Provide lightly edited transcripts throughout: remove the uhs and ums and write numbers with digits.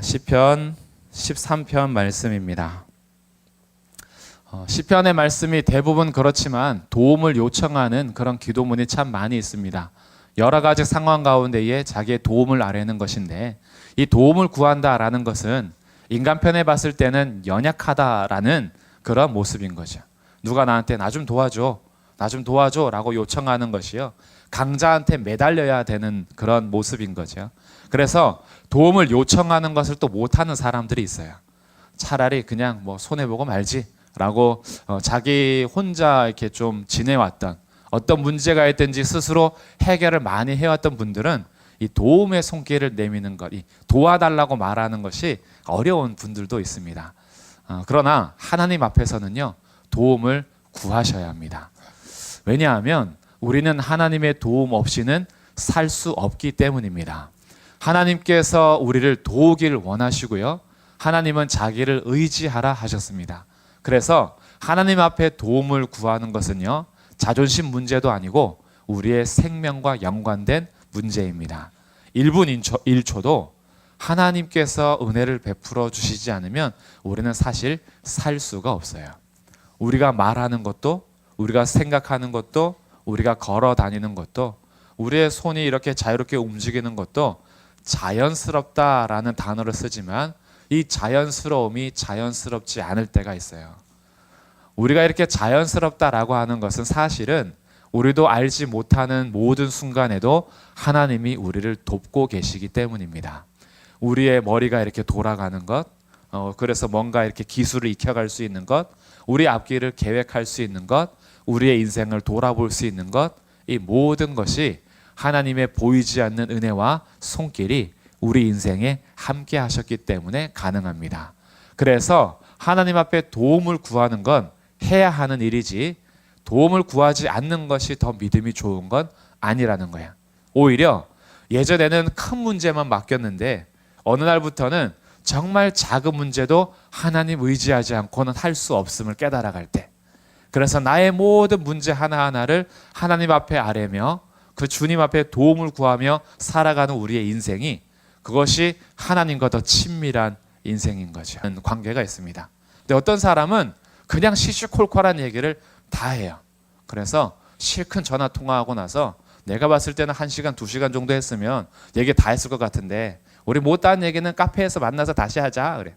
시편 13편 말씀입니다. 시편의 말씀이 대부분 그렇지만 도움을 요청하는 그런 기도문이 참 많이 있습니다. 여러 가지 상황 가운데에 자기의 도움을 아뢰는 것인데, 이 도움을 구한다라는 것은 인간편에 봤을 때는 연약하다라는 그런 모습인 거죠. 누가 나한테 나 좀 도와줘, 나 좀 도와줘 라고 요청하는 것이요, 강자한테 매달려야 되는 그런 모습인 거죠. 그래서 도움을 요청하는 것을 또 못하는 사람들이 있어요. 차라리 그냥 뭐 손해보고 말지 라고 자기 혼자 이렇게 좀 지내왔던, 어떤 문제가 있든지 스스로 해결을 많이 해왔던 분들은 이 도움의 손길을 내미는 것, 이 도와달라고 말하는 것이 어려운 분들도 있습니다. 그러나 하나님 앞에서는요, 도움을 구하셔야 합니다. 왜냐하면 우리는 하나님의 도움 없이는 살 수 없기 때문입니다. 하나님께서 우리를 도우기를 원하시고요, 하나님은 자기를 의지하라 하셨습니다. 그래서 하나님 앞에 도움을 구하는 것은요, 자존심 문제도 아니고 우리의 생명과 연관된 문제입니다. 1분 1초도 하나님께서 은혜를 베풀어 주시지 않으면 우리는 사실 살 수가 없어요. 우리가 말하는 것도, 우리가 생각하는 것도, 우리가 걸어 다니는 것도, 우리의 손이 이렇게 자유롭게 움직이는 것도 자연스럽다라는 단어를 쓰지만 이 자연스러움이 자연스럽지 않을 때가 있어요. 우리가 이렇게 자연스럽다라고 하는 것은 사실은 우리도 알지 못하는 모든 순간에도 하나님이 우리를 돕고 계시기 때문입니다. 우리의 머리가 이렇게 돌아가는 것, 그래서 뭔가 이렇게 기술을 익혀갈 수 있는 것, 우리 앞길을 계획할 수 있는 것, 우리의 인생을 돌아볼 수 있는 것, 이 모든 것이 하나님의 보이지 않는 은혜와 손길이 우리 인생에 함께 하셨기 때문에 가능합니다. 그래서 하나님 앞에 도움을 구하는 건 해야 하는 일이지, 도움을 구하지 않는 것이 더 믿음이 좋은 건 아니라는 거야. 오히려 예전에는 큰 문제만 맡겼는데 어느 날부터는 정말 작은 문제도 하나님 의지하지 않고는 할 수 없음을 깨달아갈 때, 그래서 나의 모든 문제 하나하나를 하나님 앞에 아뢰며 그 주님 앞에 도움을 구하며 살아가는 우리의 인생이, 그것이 하나님과 더 친밀한 인생인 거죠. 관계가 있습니다. 근데 어떤 사람은 그냥 시시콜콜한 얘기를 다 해요. 그래서 실컷 전화 통화하고 나서 내가 봤을 때는 1시간, 2시간 정도 했으면 얘기 다 했을 것 같은데 우리 못다한 얘기는 카페에서 만나서 다시 하자 그래.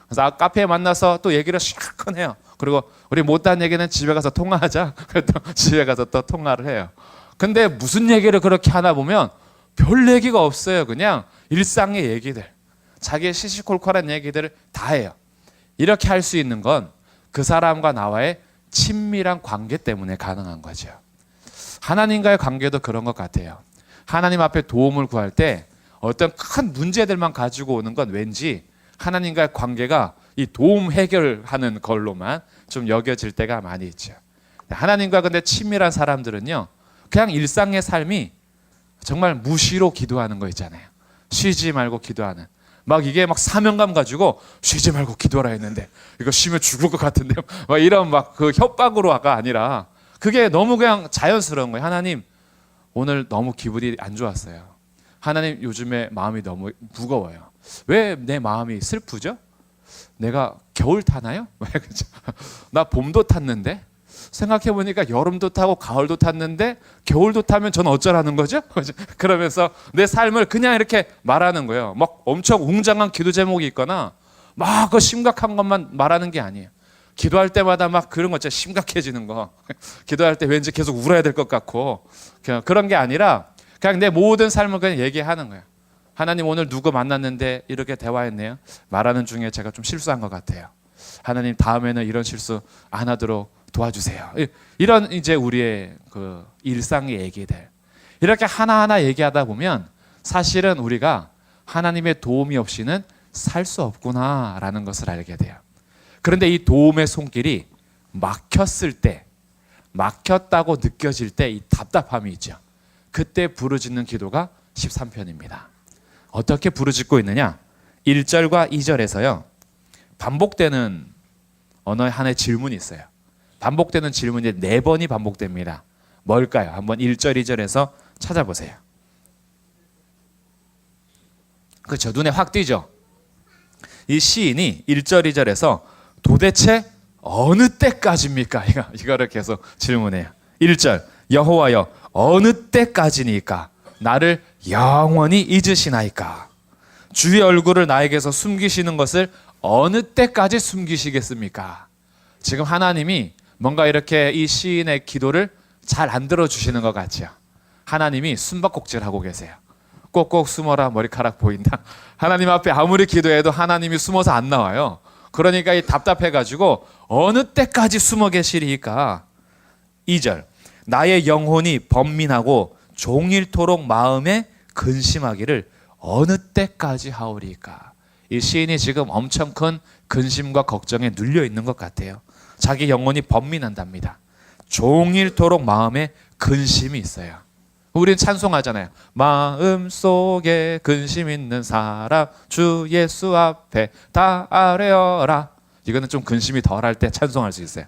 그래서 카페에 만나서 또 얘기를 실컷 해요. 그리고 우리 못다한 얘기는 집에 가서 통화하자. 또 집에 가서 또 통화를 해요. 근데 무슨 얘기를 그렇게 하나 보면 별 얘기가 없어요. 그냥 일상의 얘기들, 자기의 시시콜콜한 얘기들을 다 해요. 이렇게 할 수 있는 건 그 사람과 나와의 친밀한 관계 때문에 가능한 거죠. 하나님과의 관계도 그런 것 같아요. 하나님 앞에 도움을 구할 때 어떤 큰 문제들만 가지고 오는 건 왠지 하나님과의 관계가 이 도움 해결하는 걸로만 좀 여겨질 때가 많이 있죠. 하나님과 근데 친밀한 사람들은요, 그냥 일상의 삶이 정말 무시로 기도하는 거 있잖아요. 쉬지 말고 기도하는. 막 이게 막 사명감 가지고 쉬지 말고 기도하라 했는데 이거 쉬면 죽을 것 같은데요. 막 이런 막 그 협박으로가 아니라 그게 너무 그냥 자연스러운 거예요. 하나님, 오늘 너무 기분이 안 좋았어요. 하나님, 요즘에 마음이 너무 무거워요. 왜 내 마음이 슬프죠? 내가 겨울 타나요? 나 봄도 탔는데, 생각해보니까 여름도 타고 가을도 탔는데 겨울도 타면 저는 어쩌라는 거죠? 그러면서 내 삶을 그냥 이렇게 말하는 거예요. 막 엄청 웅장한 기도 제목이 있거나 막 그 심각한 것만 말하는 게 아니에요. 기도할 때마다 막 그런 거 있잖아요. 심각해지는 거. 기도할 때 왠지 계속 울어야 될 것 같고, 그런 게 아니라 그냥 내 모든 삶을 그냥 얘기하는 거예요. 하나님, 오늘 누구 만났는데 이렇게 대화했네요. 말하는 중에 제가 좀 실수한 것 같아요. 하나님, 다음에는 이런 실수 안 하도록 도와주세요. 이런 이제 우리의 그 일상의 얘기들, 이렇게 하나하나 얘기하다 보면 사실은 우리가 하나님의 도움이 없이는 살 수 없구나라는 것을 알게 돼요. 그런데 이 도움의 손길이 막혔을 때, 막혔다고 느껴질 때 이 답답함이 있죠. 그때 부르짖는 기도가 13편입니다. 어떻게 부르짖고 있느냐? 1절과 2절에서요, 반복되는 어느 하나의 질문이 있어요. 반복되는 질문이 4번이 반복됩니다. 뭘까요? 한번 1절, 2절에서 찾아보세요. 그렇죠. 눈에 확 띄죠. 이 시인이 1절 2절에서 도대체 어느 때까지입니까? 이거를 계속 질문해요. 1절 여호와여 어느 때까지니까 나를 영원히 잊으시나이까? 주의 얼굴을 나에게서 숨기시는 것을 어느 때까지 숨기시겠습니까? 지금 하나님이 뭔가 이렇게 이 시인의 기도를 잘 안 들어주시는 것 같죠. 하나님이 숨바꼭질하고 계세요. 꼭꼭 숨어라 머리카락 보인다. 하나님 앞에 아무리 기도해도 하나님이 숨어서 안 나와요. 그러니까 이 답답해가지고 어느 때까지 숨어 계시리까? 2절 나의 영혼이 번민하고 종일토록 마음에 근심하기를 어느 때까지 하오리까? 이 시인이 지금 엄청 큰 근심과 걱정에 눌려 있는 것 같아요. 자기 영혼이 번민한답니다. 종일토록 마음에 근심이 있어요. 우리는 찬송하잖아요. 마음속에 근심 있는 사람 주 예수 앞에 다 아뢰어라. 이거는 좀 근심이 덜할 때 찬송할 수 있어요.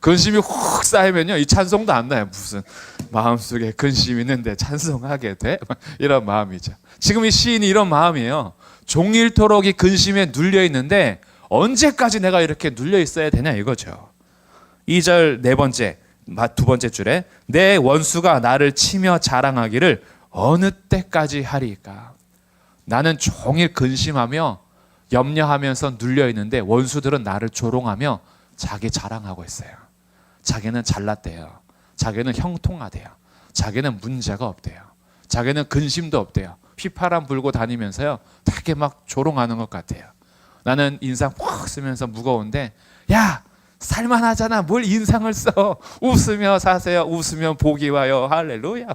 근심이 훅 쌓이면요 이 찬송도 안 나요. 무슨 마음속에 근심 있는데 찬송하게 돼? 이런 마음이죠. 지금 이 시인이 이런 마음이에요. 종일토록 이 근심에 눌려 있는데 언제까지 내가 이렇게 눌려 있어야 되냐 이거죠. 2절 두 번째 줄에 내 원수가 나를 치며 자랑하기를 어느 때까지 하리까? 나는 종일 근심하며 염려하면서 눌려 있는데 원수들은 나를 조롱하며 자기 자랑하고 있어요. 자기는 잘났대요. 자기는 형통하대요. 자기는 문제가 없대요. 자기는 근심도 없대요. 휘파람 불고 다니면서요 되게 막 조롱하는 것 같아요. 나는 인상 푹 쓰면서 무거운데 야 살만하잖아. 뭘 인상을 써. 웃으며 사세요. 웃으면 복이 와요. 할렐루야.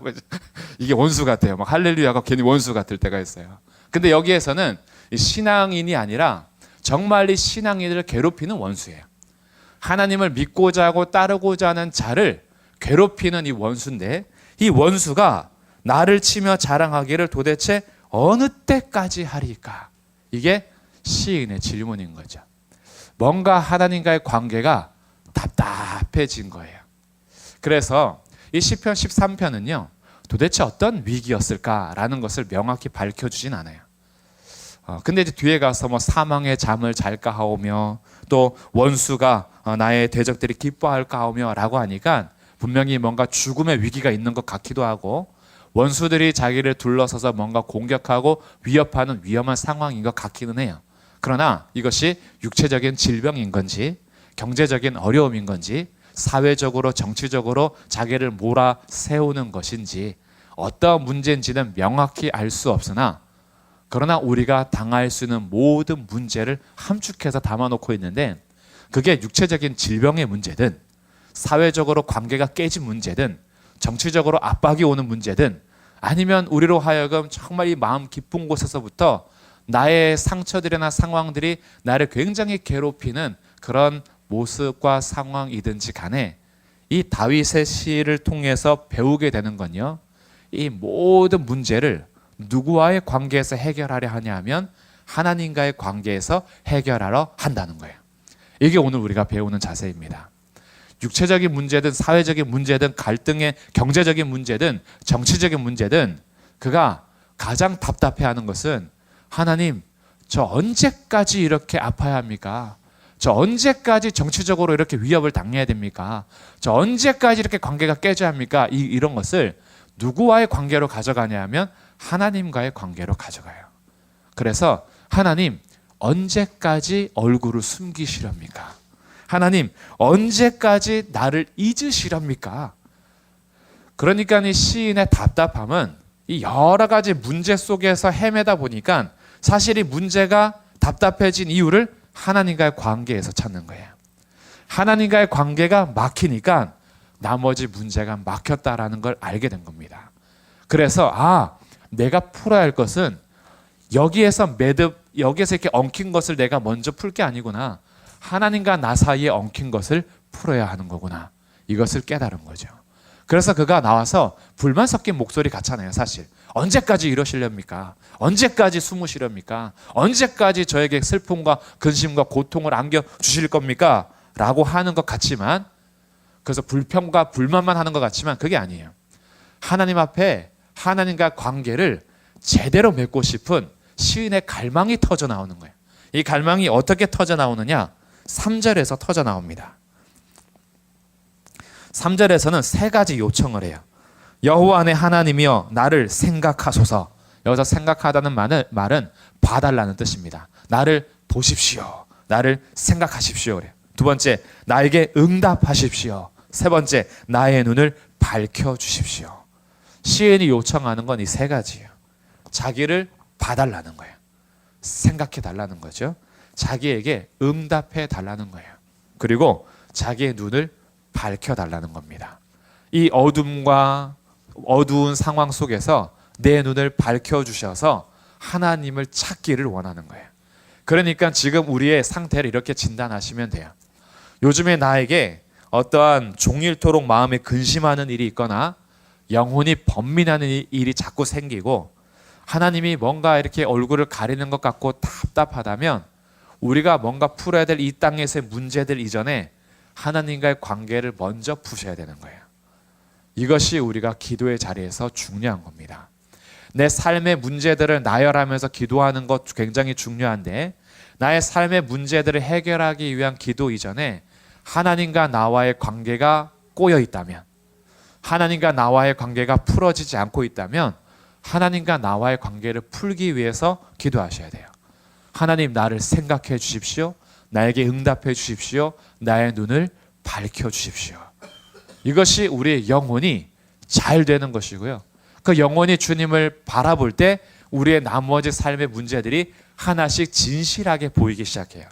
이게 원수 같아요. 막 할렐루야가 괜히 원수 같을 때가 있어요. 근데 여기에서는 신앙인이 아니라 정말 이 신앙인을 괴롭히는 원수예요. 하나님을 믿고자 하고 따르고자 하는 자를 괴롭히는 이 원수인데 이 원수가 나를 치며 자랑하기를 도대체 어느 때까지 하리까? 이게 시인의 질문인 거죠. 뭔가 하나님과의 관계가 답답해진 거예요. 그래서 이 시편 13편은요 도대체 어떤 위기였을까라는 것을 명확히 밝혀주진 않아요. 근데 이제 뒤에 가서 뭐 사망의 잠을 잘까 하오며 또 원수가 나의 대적들이 기뻐할까 하오며 라고 하니까 분명히 뭔가 죽음의 위기가 있는 것 같기도 하고 원수들이 자기를 둘러서서 뭔가 공격하고 위협하는 위험한 상황인 것 같기는 해요. 그러나 이것이 육체적인 질병인 건지 경제적인 어려움인 건지 사회적으로 정치적으로 자기를 몰아세우는 것인지 어떤 문제인지는 명확히 알 수 없으나 그러나 우리가 당할 수 있는 모든 문제를 함축해서 담아놓고 있는데 그게 육체적인 질병의 문제든 사회적으로 관계가 깨진 문제든 정치적으로 압박이 오는 문제든 아니면 우리로 하여금 정말 이 마음 깊은 곳에서부터 나의 상처들이나 상황들이 나를 굉장히 괴롭히는 그런 모습과 상황이든지 간에 이 다윗의 시를 통해서 배우게 되는 건요 이 모든 문제를 누구와의 관계에서 해결하려 하냐 하면 하나님과의 관계에서 해결하러 한다는 거예요. 이게 오늘 우리가 배우는 자세입니다. 육체적인 문제든 사회적인 문제든 갈등의 경제적인 문제든 정치적인 문제든 그가 가장 답답해하는 것은 하나님 저 언제까지 이렇게 아파야 합니까? 저 언제까지 정치적으로 이렇게 위협을 당해야 됩니까? 저 언제까지 이렇게 관계가 깨져야 합니까? 이런 것을 누구와의 관계로 가져가냐 하면 하나님과의 관계로 가져가요. 그래서 하나님 언제까지 얼굴을 숨기시렵니까? 하나님 언제까지 나를 잊으시렵니까? 그러니까 이 시인의 답답함은 이 여러 가지 문제 속에서 헤매다 보니까 사실 이 문제가 답답해진 이유를 하나님과의 관계에서 찾는 거예요. 하나님과의 관계가 막히니까 나머지 문제가 막혔다라는 걸 알게 된 겁니다. 그래서 내가 풀어야 할 것은 여기에서 이렇게 엉킨 것을 내가 먼저 풀 게 아니구나. 하나님과 나 사이에 엉킨 것을 풀어야 하는 거구나. 이것을 깨달은 거죠. 그래서 그가 나와서 불만 섞인 목소리 같잖아요. 사실 언제까지 이러시렵니까? 언제까지 숨으시렵니까? 언제까지 저에게 슬픔과 근심과 고통을 안겨주실 겁니까? 라고 하는 것 같지만 그래서 불평과 불만만 하는 것 같지만 그게 아니에요. 하나님 앞에 하나님과 관계를 제대로 맺고 싶은 시인의 갈망이 터져 나오는 거예요. 이 갈망이 어떻게 터져 나오느냐? 3절에서 터져 나옵니다. 3절에서는 세 가지 요청을 해요. 여호와 내 하나님이여 나를 생각하소서. 여기서 생각하다는 말은 봐달라는 뜻입니다. 나를 보십시오. 나를 생각하십시오. 그래요. 두 번째, 나에게 응답하십시오. 세 번째, 나의 눈을 밝혀주십시오. 시인이 요청하는 건 이 세 가지예요. 자기를 봐달라는 거예요. 생각해 달라는 거죠. 자기에게 응답해 달라는 거예요. 그리고 자기의 눈을 밝혀달라는 겁니다. 이 어둠과 어두운 상황 속에서 내 눈을 밝혀주셔서 하나님을 찾기를 원하는 거예요. 그러니까 지금 우리의 상태를 이렇게 진단하시면 돼요. 요즘에 나에게 어떠한 종일토록 마음에 근심하는 일이 있거나 영혼이 번민하는 일이 자꾸 생기고 하나님이 뭔가 이렇게 얼굴을 가리는 것 같고 답답하다면 우리가 뭔가 풀어야 될 이 땅에서의 문제들 이전에 하나님과의 관계를 먼저 푸셔야 되는 거예요. 이것이 우리가 기도의 자리에서 중요한 겁니다. 내 삶의 문제들을 나열하면서 기도하는 것 굉장히 중요한데 나의 삶의 문제들을 해결하기 위한 기도 이전에 하나님과 나와의 관계가 꼬여 있다면, 하나님과 나와의 관계가 풀어지지 않고 있다면 하나님과 나와의 관계를 풀기 위해서 기도하셔야 돼요. 하나님, 나를 생각해 주십시오. 나에게 응답해 주십시오. 나의 눈을 밝혀 주십시오. 이것이 우리의 영혼이 잘 되는 것이고요. 그 영혼이 주님을 바라볼 때 우리의 나머지 삶의 문제들이 하나씩 진실하게 보이기 시작해요.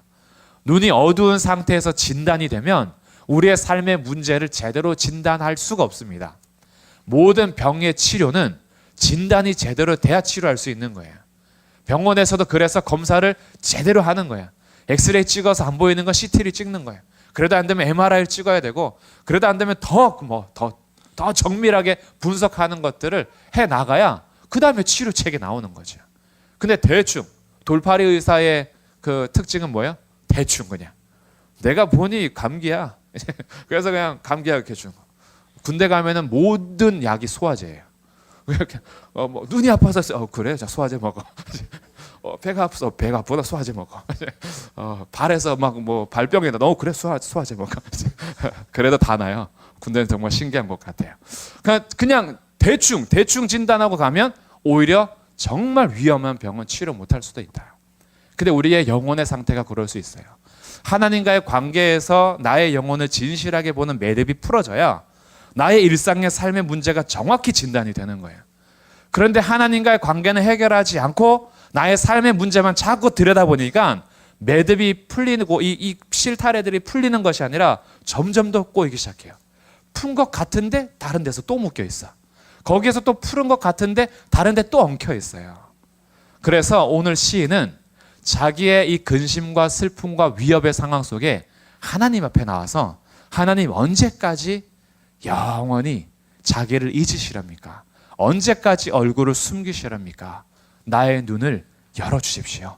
눈이 어두운 상태에서 진단이 되면 우리의 삶의 문제를 제대로 진단할 수가 없습니다. 모든 병의 치료는 진단이 제대로 돼야 치료할 수 있는 거예요. 병원에서도 그래서 검사를 제대로 하는 거예요. 엑스레이 찍어서 안 보이는 건 CT를 찍는 거예요. 그래도 안 되면 MRI를 찍어야 되고, 그래도 안 되면 더 정밀하게 분석하는 것들을 해 나가야 그 다음에 치료책이 나오는 거죠. 근데 대충 돌팔이 의사의 그 특징은 뭐예요? 대충 그냥 내가 보니 감기야. 그래서 그냥 감기약 이렇게 주는 거. 군대 가면은 모든 약이 소화제예요. 이렇게 눈이 아파서 그래, 자 소화제 먹어. 배가 아파서 배가 아프다 소화제 먹어. 발에서 막 발병이 나 너무 그래 소화제 먹어. 그래도 다 나요. 군대는 정말 신기한 것 같아요. 그냥 대충 진단하고 가면 오히려 정말 위험한 병은 치료 못할 수도 있다. 근데 우리의 영혼의 상태가 그럴 수 있어요. 하나님과의 관계에서 나의 영혼을 진실하게 보는 매듭이 풀어져야 나의 일상의 삶의 문제가 정확히 진단이 되는 거예요. 그런데 하나님과의 관계는 해결하지 않고 나의 삶의 문제만 자꾸 들여다보니까 매듭이 풀리고 이 실타래들이 풀리는 것이 아니라 점점 더 꼬이기 시작해요. 푼 것 같은데 다른 데서 또 묶여 있어. 거기에서 또 푸른 것 같은데 다른 데 또 엉켜 있어요. 그래서 오늘 시인은 자기의 이 근심과 슬픔과 위협의 상황 속에 하나님 앞에 나와서 하나님, 언제까지 영원히 자기를 잊으시랍니까? 언제까지 얼굴을 숨기시랍니까? 나의 눈을 열어주십시오.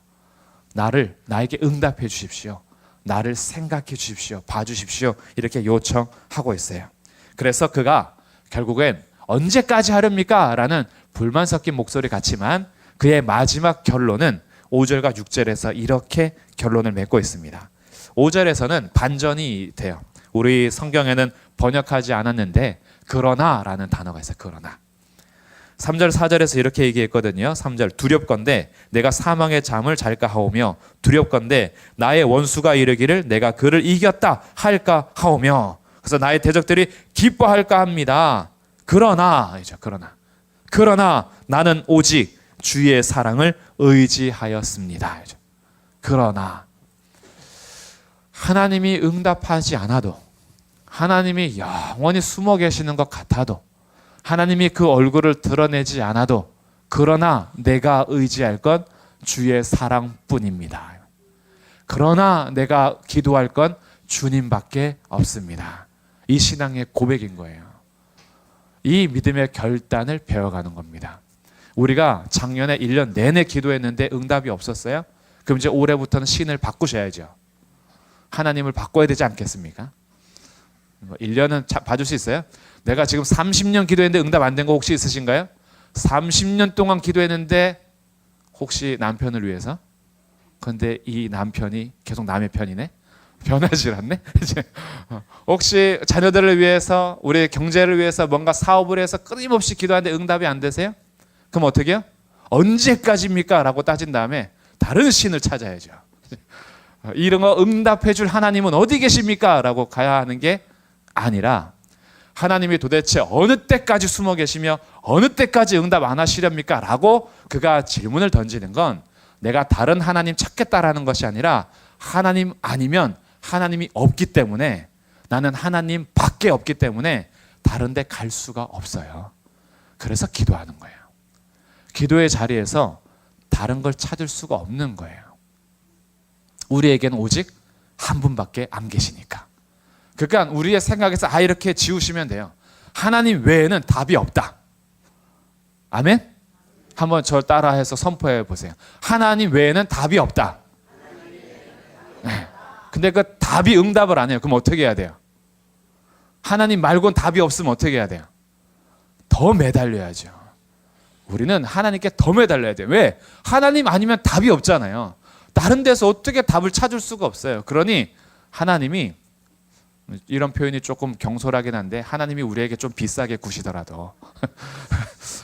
나에게 응답해 주십시오. 나를 생각해 주십시오. 봐주십시오. 이렇게 요청하고 있어요. 그래서 그가 결국엔 언제까지 하렵니까? 라는 불만 섞인 목소리 같지만 그의 마지막 결론은 5절과 6절에서 이렇게 결론을 맺고 있습니다. 5절에서는 반전이 돼요. 우리 성경에는 번역하지 않았는데 그러나 라는 단어가 있어요. 그러나. 3절 4절에서 이렇게 얘기했거든요. 3절 두렵건대 내가 사망의 잠을 잘까 하오며 두렵건대 나의 원수가 이르기를 내가 그를 이겼다 할까 하오며 그래서 나의 대적들이 기뻐할까 합니다. 그러나 나는 오직 주의 사랑을 의지하였습니다. 그러나 하나님이 응답하지 않아도, 하나님이 영원히 숨어 계시는 것 같아도, 하나님이 그 얼굴을 드러내지 않아도, 그러나 내가 의지할 건 주의 사랑뿐입니다. 그러나 내가 기도할 건 주님밖에 없습니다. 이 신앙의 고백인 거예요. 이 믿음의 결단을 배워가는 겁니다. 우리가 작년에 1년 내내 기도했는데 응답이 없었어요? 그럼 이제 올해부터는 신을 바꾸셔야죠. 하나님을 바꿔야 되지 않겠습니까? 1년은 봐줄 수 있어요? 내가 지금 30년 기도했는데 응답 안 된 거 혹시 있으신가요? 30년 동안 기도했는데 혹시 남편을 위해서? 근데 이 남편이 계속 남의 편이네. 변하지 않네. 이제 혹시 자녀들을 위해서, 우리 경제를 위해서 뭔가 사업을 해서 끊임없이 기도하는데 응답이 안 되세요? 그럼 어떻게 해요? 언제까지입니까? 라고 따진 다음에 다른 신을 찾아야죠. 이런 거 응답해 줄 하나님은 어디 계십니까? 라고 가야 하는 게 아니라, 하나님이 도대체 어느 때까지 숨어 계시며 어느 때까지 응답 안 하시렵니까? 라고 그가 질문을 던지는 건 내가 다른 하나님 찾겠다라는 것이 아니라, 하나님 아니면 하나님이 없기 때문에, 나는 하나님 밖에 없기 때문에 다른 데 갈 수가 없어요. 그래서 기도하는 거예요. 기도의 자리에서 다른 걸 찾을 수가 없는 거예요. 우리에게는 오직 한 분밖에 안 계시니까. 그러니까 우리의 생각에서 이렇게 지우시면 돼요. 하나님 외에는 답이 없다. 아멘? 한번 저 따라해서 선포해 보세요. 하나님 외에는 답이 없다. 네. 근데 그 답이 응답을 안 해요. 그럼 어떻게 해야 돼요? 하나님 말고는 답이 없으면 어떻게 해야 돼요? 더 매달려야죠. 우리는 하나님께 더 매달려야 돼요. 왜? 하나님 아니면 답이 없잖아요. 다른 데서 어떻게 답을 찾을 수가 없어요. 그러니 하나님이, 이런 표현이 조금 경솔하긴 한데, 하나님이 우리에게 좀 비싸게 구시더라도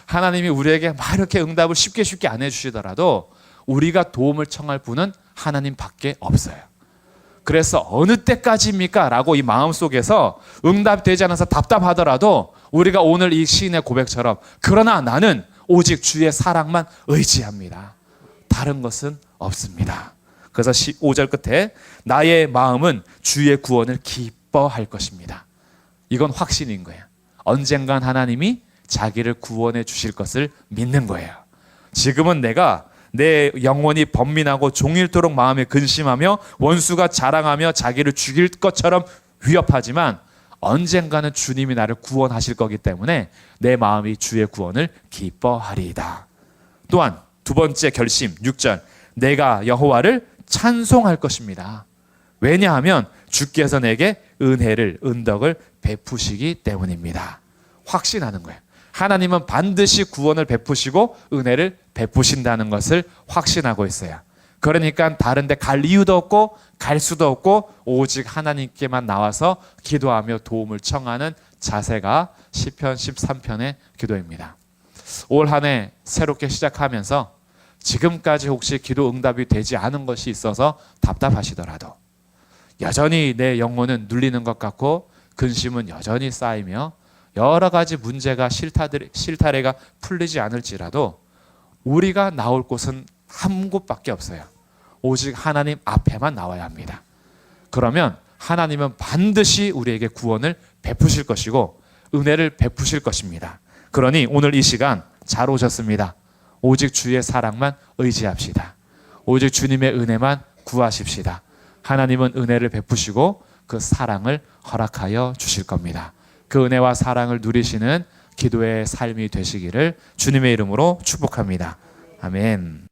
하나님이 우리에게 막 이렇게 응답을 쉽게 안 해주시더라도 우리가 도움을 청할 분은 하나님 밖에 없어요. 그래서 어느 때까지입니까? 라고 이 마음속에서 응답되지 않아서 답답하더라도 우리가 오늘 이 시인의 고백처럼, 그러나 나는 오직 주의 사랑만 의지합니다. 다른 것은 없습니다. 그래서 5절 끝에 나의 마음은 주의 구원을 기뻐할 것입니다. 이건 확신인 거예요. 언젠간 하나님이 자기를 구원해 주실 것을 믿는 거예요. 지금은 내가 내 영혼이 번민하고 종일토록 마음에 근심하며 원수가 자랑하며 자기를 죽일 것처럼 위협하지만, 언젠가는 주님이 나를 구원하실 거기 때문에 내 마음이 주의 구원을 기뻐하리이다. 또한 두 번째 결심 6절, 내가 여호와를 찬송할 것입니다. 왜냐하면 주께서 내게 은혜를, 은덕을 베푸시기 때문입니다. 확신하는 거예요. 하나님은 반드시 구원을 베푸시고 은혜를 베푸신다는 것을 확신하고 있어요. 그러니까 다른 데 갈 이유도 없고 갈 수도 없고 오직 하나님께만 나와서 기도하며 도움을 청하는 자세가 시편 13편의 기도입니다. 올 한 해 새롭게 시작하면서 지금까지 혹시 기도 응답이 되지 않은 것이 있어서 답답하시더라도, 여전히 내 영혼은 눌리는 것 같고 근심은 여전히 쌓이며 여러 가지 문제가 실타래가 풀리지 않을지라도 우리가 나올 곳은 한 곳밖에 없어요. 오직 하나님 앞에만 나와야 합니다. 그러면 하나님은 반드시 우리에게 구원을 베푸실 것이고 은혜를 베푸실 것입니다. 그러니 오늘 이 시간 잘 오셨습니다. 오직 주의 사랑만 의지합시다. 오직 주님의 은혜만 구하십시다. 하나님은 은혜를 베푸시고 그 사랑을 허락하여 주실 겁니다. 그 은혜와 사랑을 누리시는 기도의 삶이 되시기를 주님의 이름으로 축복합니다. 아멘.